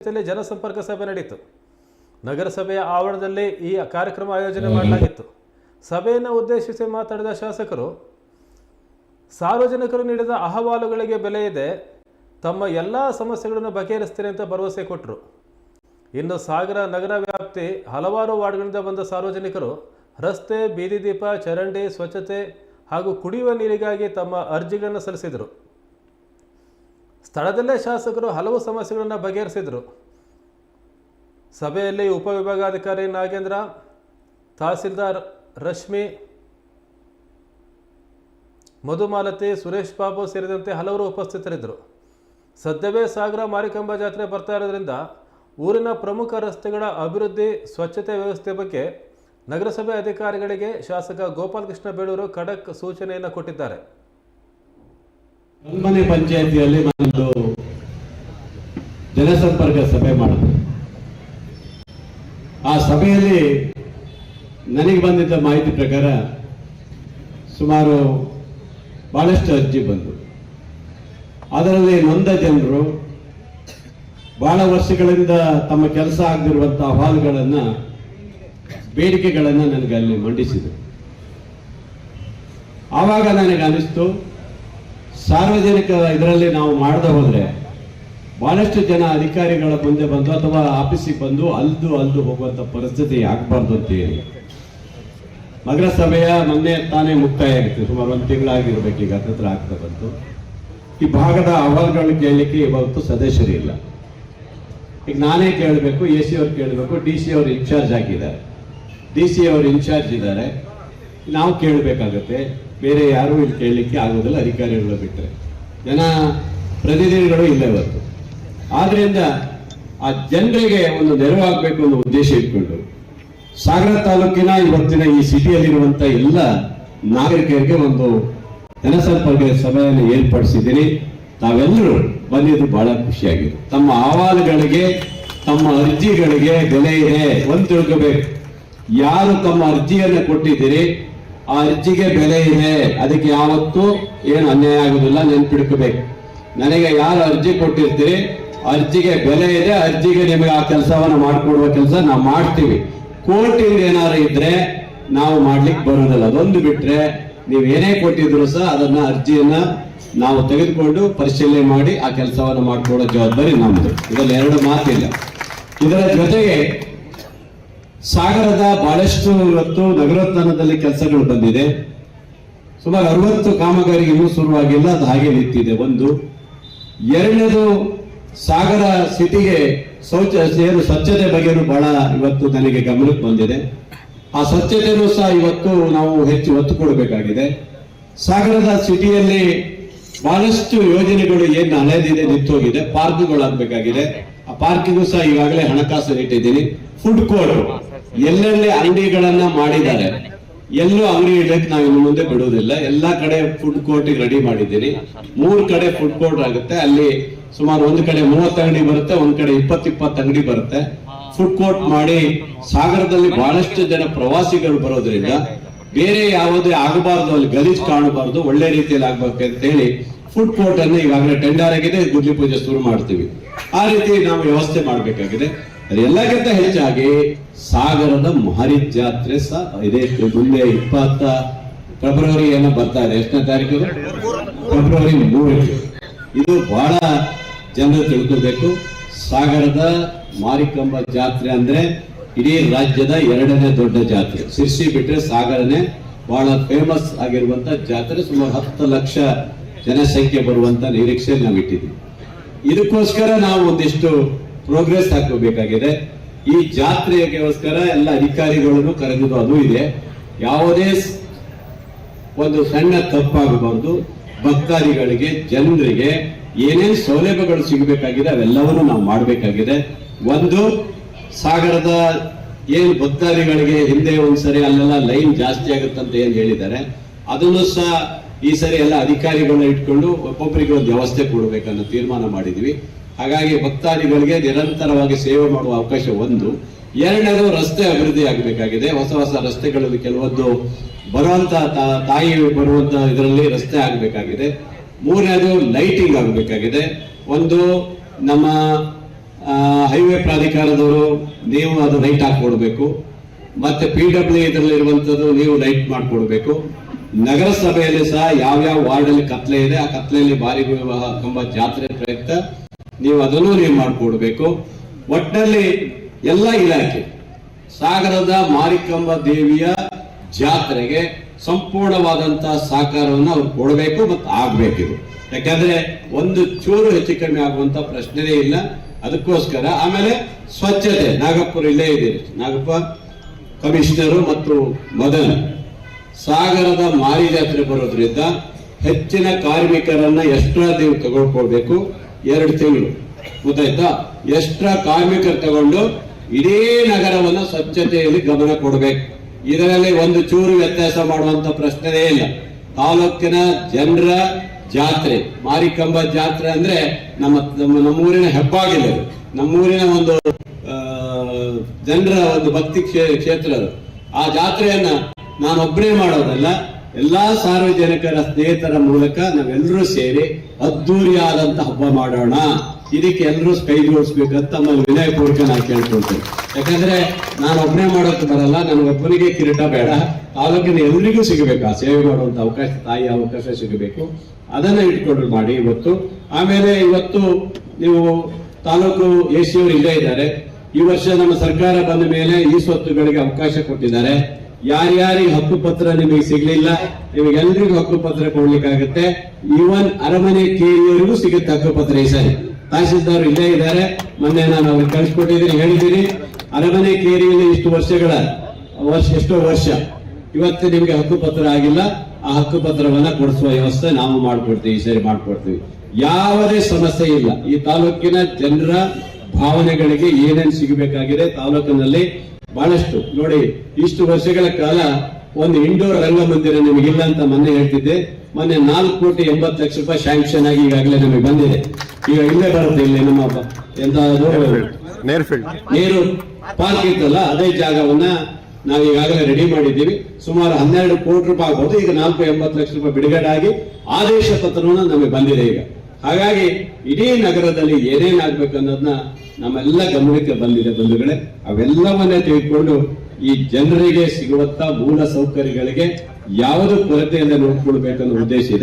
ಜನಸಂಪರ್ಕ ಸಭೆ ನಡೆಯಿತು. ನಗರಸಭೆಯ ಆವರಣದಲ್ಲಿ ಈ ಕಾರ್ಯಕ್ರಮ ಆಯೋಜನೆ ಮಾಡಲಾಗಿತ್ತು. ಸಭೆಯನ್ನು ಉದ್ದೇಶಿಸಿ ಮಾತನಾಡಿದ ಶಾಸಕರು, ಸಾರ್ವಜನಿಕರು ನೀಡಿದ ಅಹವಾಲುಗಳಿಗೆ ಬೆಲೆ ಇದೆ, ತಮ್ಮ ಎಲ್ಲ ಸಮಸ್ಯೆಗಳನ್ನು ಬಗೆಹರಿಸ್ತೀನಿ ಅಂತ ಭರವಸೆ ಕೊಟ್ಟರು. ಇನ್ನು ಸಾಗರ ನಗರ ವ್ಯಾಪ್ತಿ ಹಲವಾರು ವಾರ್ಡ್ಗಳಿಂದ ಬಂದ ಸಾರ್ವಜನಿಕರು ರಸ್ತೆ, ಬೀದಿ ದೀಪ, ಚರಂಡಿ ಸ್ವಚ್ಛತೆ ಹಾಗೂ ಕುಡಿಯುವ ನೀರಿಗಾಗಿ ತಮ್ಮ ಅರ್ಜಿಗಳನ್ನು ಸಲ್ಲಿಸಿದರು. ಸ್ಥಳದಲ್ಲೇ ಶಾಸಕರು ಹಲವು ಸಮಸ್ಯೆಗಳನ್ನು ಬಗೆಹರಿಸಿದರು. ಸಭೆಯಲ್ಲಿ ಉಪವಿಭಾಗಾಧಿಕಾರಿ ನಾಗೇಂದ್ರ, ತಹಸೀಲ್ದಾರ್ ರಶ್ಮಿ, ಮಧುಮಾಲತಿ, ಸುರೇಶ್ ಬಾಬು ಸೇರಿದಂತೆ ಹಲವರು ಉಪಸ್ಥಿತರಿದ್ದರು. ಸದ್ಯವೇ ಸಾಗರ ಮಾರಿಕಾಂಬಾ ಜಾತ್ರೆ ಬರ್ತಾ ಇರೋದ್ರಿಂದ ಊರಿನ ಪ್ರಮುಖ ರಸ್ತೆಗಳ ಅಭಿವೃದ್ಧಿ, ಸ್ವಚ್ಛತೆ ವ್ಯವಸ್ಥೆ ಬಗ್ಗೆ ನಗರಸಭೆ ಅಧಿಕಾರಿಗಳಿಗೆ ಶಾಸಕ ಗೋಪಾಲಕೃಷ್ಣ ಬೇಳೂರು ಖಡಕ್ ಸೂಚನೆಯನ್ನು ಕೊಟ್ಟಿದ್ದಾರೆ. ಕಲ್ಮನೆ ಪಂಚಾಯಿತಿಯಲ್ಲಿ ಒಂದು ಜನಸಂಪರ್ಕ ಸಭೆ ಮಾಡಿದೆ. ಆ ಸಭೆಯಲ್ಲಿ ನನಗೆ ಬಂದಿದ್ದ ಮಾಹಿತಿ ಪ್ರಕಾರ ಸುಮಾರು ಬಹಳಷ್ಟು ಅರ್ಜಿ ಬಂದು, ಅದರಲ್ಲಿ ನೊಂದ ಜನರು ಬಹಳ ವರ್ಷಗಳಿಂದ ತಮ್ಮ ಕೆಲಸ ಆಗದಿರುವಂತಹ ಅಹವಾಲುಗಳನ್ನು, ಬೇಡಿಕೆಗಳನ್ನು ನನಗೆ ಅಲ್ಲಿ ಮಂಡಿಸಿದರು. ಆವಾಗ ನನಗೆ ಅನಿಸ್ತು, ಸಾರ್ವಜನಿಕ ಇದರಲ್ಲಿ ನಾವು ಮಾಡದೆ ಹೋದ್ರೆ ಬಹಳಷ್ಟು ಜನ ಅಧಿಕಾರಿಗಳ ಮುಂದೆ ಬಂದು ಅಥವಾ ಆಫೀಸಿಗೆ ಬಂದು ಅಲ್ದು ಹೋಗುವಂತ ಪರಿಸ್ಥಿತಿ ಆಗಬಾರ್ದು ಅಂತ ಹೇಳಿ ನಗರಸಭೆಯ ಮೊನ್ನೆ ತಾನೇ ಮುಕ್ತಾಯ ಆಗಿತ್ತು. ಸುಮಾರು 1 ತಿಂಗಳಾಗಿರ್ಬೇಕು, ಈಗ ಹತ್ರ ಆಗ್ತಾ ಬಂತು. ಈ ಭಾಗದ ಅಹವಾಲುಗಳು ಕೇಳಲಿಕ್ಕೆ ಇವತ್ತು ಸದಸ್ಯರು ಇಲ್ಲ. ಈಗ ನಾನೇ ಕೇಳಬೇಕು, AC ಅವ್ರು ಕೇಳಬೇಕು, DC ಅವರು ಇನ್ಚಾರ್ಜ್ ಆಗಿದ್ದಾರೆ, DC ಅವರು ಇನ್ಚಾರ್ಜ್ ಇದ್ದಾರೆ, ನಾವು ಕೇಳಬೇಕಾಗತ್ತೆ. ಬೇರೆ ಯಾರು ಇಲ್ಲಿ ಕೇಳಲಿಕ್ಕೆ ಆಗೋದಿಲ್ಲ, ಅಧಿಕಾರಿಗಳು ಬಿಟ್ಟರೆ. ಜನ ಪ್ರತಿನಿಧಿಗಳು ಇಲ್ಲ ಇವತ್ತು. ಆದ್ರಿಂದ ಆ ಜನರಿಗೆ ಒಂದು ನೆರವಾಗಬೇಕು ಅನ್ನೋ ಉದ್ದೇಶ ಇಟ್ಕೊಂಡು ಸಾಗರ ತಾಲೂಕಿನ ಇವತ್ತಿನ ಈ ಸಿಟಿಯಲ್ಲಿರುವಂತ ಎಲ್ಲ ನಾಗರಿಕರಿಗೆ ಒಂದು ಜನಸಂಪರ್ಕ ಸಭೆಯನ್ನು ಏರ್ಪಡಿಸಿದ್ದೀನಿ. ತಾವೆಲ್ಲರೂ ಬಂದಿದ್ದು ಬಹಳ ಖುಷಿಯಾಗಿದೆ. ತಮ್ಮ ಅಹವಾಲುಗಳಿಗೆ, ತಮ್ಮ ಅರ್ಜಿಗಳಿಗೆ ಬೆಲೆ ಇದೆ. ಒಂದು ತಿಳ್ಕೋಬೇಕು, ಯಾರು ತಮ್ಮ ಅರ್ಜಿಯನ್ನು ಕೊಟ್ಟಿದ್ದೀರಿ ಆ ಅರ್ಜಿಗೆ ಬೆಲೆ ಇದೆ. ಅದಕ್ಕೆ ಯಾವತ್ತೂ ಏನು ಅನ್ಯಾಯ ಆಗುದಿಲ್ಲ, ನೆನ್ಪಿಡ್ಕೋಬೇಕು. ನನಗೆ ಯಾರು ಅರ್ಜಿ ಕೊಟ್ಟಿರ್ತೀರಿ ಅರ್ಜಿಗೆ ಬೆಲೆ ಇದೆ, ಅರ್ಜಿಗೆ ನಿಮಗೆ ಆ ಕೆಲಸವನ್ನು ಮಾಡಿಕೊಡುವ ಕೆಲಸ ನಾವು ಮಾಡ್ತೀವಿ. ಕೋರ್ಟಿಂದ ಏನಾರು ಇದ್ರೆ ನಾವು ಮಾಡ್ಲಿಕ್ಕೆ ಬರೋದಿಲ್ಲ. ಅದೊಂದು ಬಿಟ್ರೆ ನೀವು ಏನೇ ಕೊಟ್ಟಿದ್ರು ಸಹ ಅದನ್ನ ಅರ್ಜಿಯನ್ನ ನಾವು ತೆಗೆದುಕೊಂಡು ಪರಿಶೀಲನೆ ಮಾಡಿ ಆ ಕೆಲಸವನ್ನು ಮಾಡಿಕೊಡೋ ಜವಾಬ್ದಾರಿ ನಮ್ದು. ಇದರಲ್ಲಿ ಎರಡು ಮಾತಿಲ್ಲ. ಇದರ ಜೊತೆಗೆ ಸಾಗರದ ಬಹಳಷ್ಟು ಇವತ್ತು ನಗರೋತ್ಥಾನದಲ್ಲಿ ಕೆಲಸಗಳು ಬಂದಿದೆ. ಸುಮಾರು 60 ಕಾಮಗಾರಿ ಇನ್ನೂ ಶುರುವಾಗಿಲ್ಲ, ಅದು ಹಾಗೆ ನಿಂತಿದೆ. ಒಂದು. ಎರಡನೇದು, ಸಾಗರ ಸಿಟಿಗೆ ಸ್ವಚ್ಛತೆ ಬಗ್ಗೆನೂ ಬಹಳ ಇವತ್ತು ನನಗೆ ಗಮನಕ್ಕೆ ಬಂದಿದೆ. ಆ ಸ್ವಚ್ಛತೆನೂ ಸಹ ಇವತ್ತು ನಾವು ಹೆಚ್ಚು ಒತ್ತು ಕೊಡಬೇಕಾಗಿದೆ. ಸಾಗರದ ಸಿಟಿಯಲ್ಲಿ ಬಹಳಷ್ಟು ಯೋಜನೆಗಳು ಏನು ಹಳೆದಿದೆ, ನಿಂತೋಗಿದೆ. ಪಾರ್ಕ್ಗಳಾಗಬೇಕಾಗಿದೆ. ಆ ಪಾರ್ಕಿಗೂ ಸಹ ಈಗಾಗಲೇ ಹಣಕಾಸು ಇಟ್ಟಿದ್ದೀನಿ. ಫುಡ್ ಕೋರ್ಟ್ ಎಲ್ಲೆಲ್ಲಿ ಅಂಗಡಿಗಳನ್ನ ಮಾಡಿದ್ದಾರೆ, ಎಲ್ಲೂ ಅಂಗಡಿ ಇಡಕ್ಕೆ ನಾವು ಇನ್ನು ಮುಂದೆ ಬಿಡುವುದಿಲ್ಲ. ಎಲ್ಲಾ ಕಡೆ ಫುಡ್ ಕೋರ್ಟ್ ರೆಡಿ ಮಾಡಿದ್ದೀನಿ. 3 ಕಡೆ ಫುಡ್ ಕೋರ್ಟ್ ಆಗುತ್ತೆ. ಅಲ್ಲಿ ಸುಮಾರು ಒಂದು ಕಡೆ 30 ಅಂಗಡಿ ಬರುತ್ತೆ, ಒಂದ್ ಕಡೆ 20 ಅಂಗಡಿ ಬರುತ್ತೆ. ಫುಡ್ ಕೋರ್ಟ್ ಮಾಡಿ ಸಾಗರದಲ್ಲಿ ಬಹಳಷ್ಟು ಜನ ಪ್ರವಾಸಿಗರು ಬರೋದ್ರಿಂದ ಬೇರೆ ಯಾವುದೇ ಆಗಬಾರ್ದು, ಅಲ್ಲಿ ಗಲೀಜ್ ಕಾಣಬಾರ್ದು, ಒಳ್ಳೆ ರೀತಿಯಲ್ಲಿ ಆಗ್ಬೇಕು ಅಂತ ಹೇಳಿ ಫುಡ್ ಕೋರ್ಟ್ ಅನ್ನು ಈಗಾಗಲೇ ಟೆಂಡರ್ ಆಗಿದೆ. ಗುಡ್ಲಿ ಪೂಜೆ ಶುರು ಮಾಡ್ತೀವಿ. ಆ ರೀತಿ ನಾವು ವ್ಯವಸ್ಥೆ ಮಾಡಬೇಕಾಗಿದೆ. ಅದೆಲ್ಲಕ್ಕಿಂತ ಹೆಚ್ಚಾಗಿ ಸಾಗರದ ಮಾರಿ ಜಾತ್ರೆ ಸಹ ಇದೆ. ಮುಂದೆ 20 ಫೆಬ್ರವರಿ ಏನೋ ಬರ್ತಾ ಇದೆ. ಎಷ್ಟನೇ ತಾರೀಕು? ಫೆಬ್ರವರಿ 3. ಇದು ಬಹಳ ಜನರು ತಿಳ್ಕೊಳ್ಬೇಕು. ಸಾಗರದ ಮಾರಿಕಾಂಬಾ ಜಾತ್ರೆ ಅಂದ್ರೆ ಇಡೀ ರಾಜ್ಯದ 2ನೇ ದೊಡ್ಡ ಜಾತ್ರೆ. ಶಿರ್ಸಿ ಬಿಟ್ರೆ ಸಾಗರನೇ ಬಹಳ ಫೇಮಸ್ ಆಗಿರುವಂತ ಜಾತ್ರೆ. ಸುಮಾರು 10 ಲಕ್ಷ ಜನಸಂಖ್ಯೆ ಬರುವಂತ ನಿರೀಕ್ಷೆ ನಾವು ಇಟ್ಟಿದ್ದೀವಿ. ಇದಕ್ಕೋಸ್ಕರ ನಾವು ಒಂದಿಷ್ಟು ಪ್ರೋಗ್ರೆಸ್ ಹಾಕಬೇಕಾಗಿದೆ. ಈ ಜಾತ್ರೆಗೋಸ್ಕರ ಎಲ್ಲ ಅಧಿಕಾರಿಗಳನ್ನು ಕರೆದು ಅದು ಇದೆ. ಯಾವುದೇ ಒಂದು ಸಣ್ಣ ತಪ್ಪಾಗಬಾರ್ದು. ಭಕ್ತಾದಿಗಳಿಗೆ, ಜನರಿಗೆ ಏನೇನು ಸೌಲಭ್ಯಗಳು ಸಿಗಬೇಕಾಗಿದೆ ಅವೆಲ್ಲವನ್ನು ನಾವು ಮಾಡಬೇಕಾಗಿದೆ. ಒಂದು, ಸಾಗರದ ಏನು ಭಕ್ತಾದಿಗಳಿಗೆ ಹಿಂದೆ ಒಂದ್ಸರಿ ಅಲ್ಲೆಲ್ಲ ಲೈನ್ ಜಾಸ್ತಿ ಆಗುತ್ತಂತ ಏನ್ ಹೇಳಿದ್ದಾರೆ, ಅದನ್ನು ಸಹ ಈ ಸರಿ ಎಲ್ಲ ಅಧಿಕಾರಿಗಳನ್ನ ಇಟ್ಕೊಂಡು ಒಬ್ಬೊಬ್ಬರಿಗೆ ಒಂದು ವ್ಯವಸ್ಥೆ ಕೊಡಬೇಕನ್ನೋ ತೀರ್ಮಾನ ಮಾಡಿದ್ವಿ. ಹಾಗಾಗಿ ಭಕ್ತಾದಿಗಳಿಗೆ ನಿರಂತರವಾಗಿ ಸೇವೆ ಮಾಡುವ ಅವಕಾಶ ಒಂದು. ಎರಡನೇದು, ರಸ್ತೆ ಅಭಿವೃದ್ಧಿ ಆಗಬೇಕಾಗಿದೆ. ಹೊಸ ರಸ್ತೆಗಳಲ್ಲಿ ಕೆಲವೊಂದು ಬರುವಂತ ತಾಯಿ ಬರುವಂತ ಇದರಲ್ಲಿ ರಸ್ತೆ ಆಗಬೇಕಾಗಿದೆ. ಮೂರನೇದು, ಲೈಟಿಂಗ್ ಆಗಬೇಕಾಗಿದೆ. ಒಂದು ನಮ್ಮ ಹೈವೇ ಪ್ರಾಧಿಕಾರದವರು ನೀವು ಅದು ಲೈಟ್ ಹಾಕೊಡ್ಬೇಕು, ಮತ್ತೆ PW ಇದರಲ್ಲಿ ಇರುವಂತದ್ದು ನೀವು ಲೈಟ್ ಮಾಡಿಕೊಡ್ಬೇಕು. ನಗರಸಭೆಯಲ್ಲಿ ಸಹ ಯಾವ್ಯಾವ ವಾರ್ಡ್ ಅಲ್ಲಿ ಕತ್ಲೆ ಇದೆ ಆ ಕತ್ಲೆಯಲ್ಲಿ ಭಾರಿ ಕಂಬ ಜಾತ್ರೆ ಪ್ರಯುಕ್ತ ನೀವು ಅದನ್ನು ನೀವು ಮಾಡಿಕೊಡ್ಬೇಕು. ಒಟ್ಟಿನಲ್ಲಿ ಎಲ್ಲ ಇಲಾಖೆ ಸಾಗರದ ಮಾರಿಕಂಬ ದೇವಿಯ ಜಾತ್ರೆಗೆ ಸಂಪೂರ್ಣವಾದಂತಹ ಸಹಕಾರವನ್ನು ಅವ್ರು ಕೊಡಬೇಕು ಮತ್ತು ಆಗ್ಬೇಕಿದು. ಯಾಕಂದ್ರೆ ಒಂದು ಚೂರು ಹೆಚ್ಚು ಕಮ್ಮಿ ಆಗುವಂತ ಪ್ರಶ್ನೆನೇ ಇಲ್ಲ. ಅದಕ್ಕೋಸ್ಕರ ಆಮೇಲೆ ಸ್ವಚ್ಛತೆ, ನಾಗಪ್ಪರು ಇಲ್ಲೇ ಇದ್ದೀರಿ, ನಾಗಪ್ಪ ಕಮಿಷನರು ಮತ್ತು ಮದನ್, ಸಾಗರದ ಮಾರಿ ಜಾತ್ರೆ ಬರೋದ್ರಿಂದ ಹೆಚ್ಚಿನ ಕಾರ್ಮಿಕರನ್ನ ಎಕ್ಸ್ಟ್ರಾ ನೀವು ತಗೊಳ್ಕೊಳ್ಬೇಕು. 2 ತಿಂಗಳು ಗೊತ್ತಾಯ್ತಾ? ಎಕ್ಸ್ಟ್ರಾ ಕಾರ್ಮಿಕರು ತಗೊಂಡು ಇಡೀ ನಗರವನ್ನ ಸ್ವಚ್ಛತೆಯಲ್ಲಿ ಗಮನ ಕೊಡಬೇಕು. ಇದರಲ್ಲಿ ಒಂದು ಚೂರು ವ್ಯತ್ಯಾಸ ಮಾಡುವಂತ ಪ್ರಶ್ನೆನೇ ಇಲ್ಲ. ತಾಲೂಕಿನ ಜನರ ಜಾತ್ರೆ, ಮಾರಿಕಂಬ ಜಾತ್ರೆ ಅಂದ್ರೆ ನಮ್ಮೂರಿನ ಹೆಬ್ಬಾಗಿಲು, ನಮ್ಮೂರಿನ ಒಂದು ಜನರ ಒಂದು ಭಕ್ತಿ ಕ್ಷೇತ್ರ ಅದು. ಆ ಜಾತ್ರೆಯನ್ನ ನಾನೊಬ್ಬನೇ ಮಾಡೋದಲ್ಲ, ಎಲ್ಲಾ ಸಾರ್ವಜನಿಕರ ಸ್ನೇಹಿತರ ಮೂಲಕ ನಾವೆಲ್ಲರೂ ಸೇರಿ ಅದ್ದೂರಿಯಾದಂತ ಹಬ್ಬ ಮಾಡೋಣ. ಇದಕ್ಕೆ ಎಲ್ಲರೂ ಕೈ ಜೋಡಿಸ್ಬೇಕಂತ ತಮ್ಮಲ್ಲಿ ವಿನಯಪೂರ್ವಕ ನಾನು ಕೇಳ್ಕೊಳ್ತೇನೆ. ಯಾಕಂದ್ರೆ ನಾನು ಒಬ್ಬನೇ ಮಾಡೋಕೆ ಬರಲ್ಲ, ನನಗೊಬ್ಬನಿಗೆ ಕಿರೀಟ ಬೇಡ, ತಾಲೂಕಿನ ಎಲ್ರಿಗೂ ಸಿಗಬೇಕು ಆ ಸೇವೆ ಮಾಡುವಂತ ಅವಕಾಶ, ತಾಯಿ ಅವಕಾಶ ಸಿಗಬೇಕು. ಅದನ್ನ ಇಟ್ಕೊಂಡು ಮಾಡಿ ಇವತ್ತು. ಆಮೇಲೆ ಇವತ್ತು ನೀವು ತಾಲೂಕು AC ಅವರು ಇಲ್ಲೇ ಇದ್ದಾರೆ. ಈ ವರ್ಷ ನಮ್ಮ ಸರ್ಕಾರ ಬಂದ ಮೇಲೆ ಈ ಸ್ವತ್ತುಗಳಿಗೆ ಅವಕಾಶ ಕೊಟ್ಟಿದ್ದಾರೆ. ಯಾರ್ಯಾರಿಗೆ ಹಕ್ಕುಪತ್ರ ನಿಮಗೆ ಸಿಗ್ಲಿಲ್ಲ, ನಿಮಗೆಲ್ಲರಿಗೂ ಹಕ್ಕುಪತ್ರ ಕೊಡ್ಲಿಕ್ಕಾಗುತ್ತೆ. ಈವನ್ ಅರಮನೆ ಕೇರಿಯವರಿಗೂ ಸಿಗುತ್ತೆ ಹಕ್ಕುಪತ್ರ. ಈ ಸಾರಿ ತಹಸೀಲ್ದಾರ್ ಇಲ್ಲೇ ಇದ್ದಾರೆ, ಮೊನ್ನೆ ನಾನು ಅವ್ರಿಗೆ ಕಳಿಸ್ಕೊಟ್ಟಿದ್ದೀನಿ, ಹೇಳಿದ್ದೀನಿ. ಅರಮನೆ ಕೇರಿಯಲ್ಲಿ ಎಷ್ಟೋ ವರ್ಷ ಇವತ್ತು ನಿಮ್ಗೆ ಹಕ್ಕುಪತ್ರ ಆಗಿಲ್ಲ, ಆ ಹಕ್ಕುಪತ್ರವನ್ನ ಕೊಡಿಸುವ ವ್ಯವಸ್ಥೆ ನಾವು ಮಾಡ್ಕೊಡ್ತೀವಿ, ಈ ಸರಿ ಮಾಡ್ಕೊಡ್ತೀವಿ. ಯಾವುದೇ ಸಮಸ್ಯೆ ಇಲ್ಲ. ಈ ತಾಲೂಕಿನ ಜನರ ಭಾವನೆಗಳಿಗೆ ಏನೇನು ಸಿಗಬೇಕಾಗಿದೆ ತಾಲೂಕಿನಲ್ಲಿ ಬಹಳಷ್ಟು. ನೋಡಿ, ಇಷ್ಟು ವರ್ಷಗಳ ಕಾಲ ಒಂದು ಇಂಡೋರ್ ರಂಗಮಂದಿರ ನಿಮಗಿಲ್ಲ ಅಂತ ಮೊನ್ನೆ ಹೇಳ್ತಿದ್ದೆ. ಮೊನ್ನೆ 4,80,00,000 ಶಾಂಕ್ಷನ್ ಆಗಿ ಈಗಾಗಲೇ ನಮಗೆ ಬಂದಿದೆ. ಈಗ ಇಲ್ಲೇ ಬರುತ್ತೆ, ಇಲ್ಲಿ ನಮ್ಮ ನೀರು ಪಾರ್ಕ್ ಇತ್ತಲ್ಲ, ಅದೇ ಜಾಗವನ್ನ ನಾವು ಈಗಾಗಲೇ ರೆಡಿ ಮಾಡಿದ್ದೀವಿ. ಸುಮಾರು 12 ಕೋಟಿ ರೂಪಾಯಿ ಆಗ್ಬೋದು. ಈಗ 4,80,00,000 ಬಿಡುಗಡೆ ಆಗಿ ಆದೇಶ ಪತ್ರವನ್ನು ನಮಗೆ ಬಂದಿದೆ ಈಗ. ಹಾಗಾಗಿ ಇಡೀ ನಗರದಲ್ಲಿ ಏನೇನಾಗ್ಬೇಕು ಅನ್ನೋದನ್ನ ನಮ್ಮೆಲ್ಲ ಗಮನಕ್ಕೆ ಬಂದಿದೆ ಬಂಧುಗಳೇ. ಅವೆಲ್ಲವನ್ನೇ ತೆಗೆದುಕೊಂಡು ಈ ಜನರಿಗೆ ಸಿಗುವಂತ ಮೂಲ ಸೌಕರ್ಯಗಳಿಗೆ ಯಾವುದು ಕೊರತೆಯಿಂದ ನೋಡ್ಕೊಳ್ಬೇಕನ್ನೋ ಉದ್ದೇಶ ಇದೆ.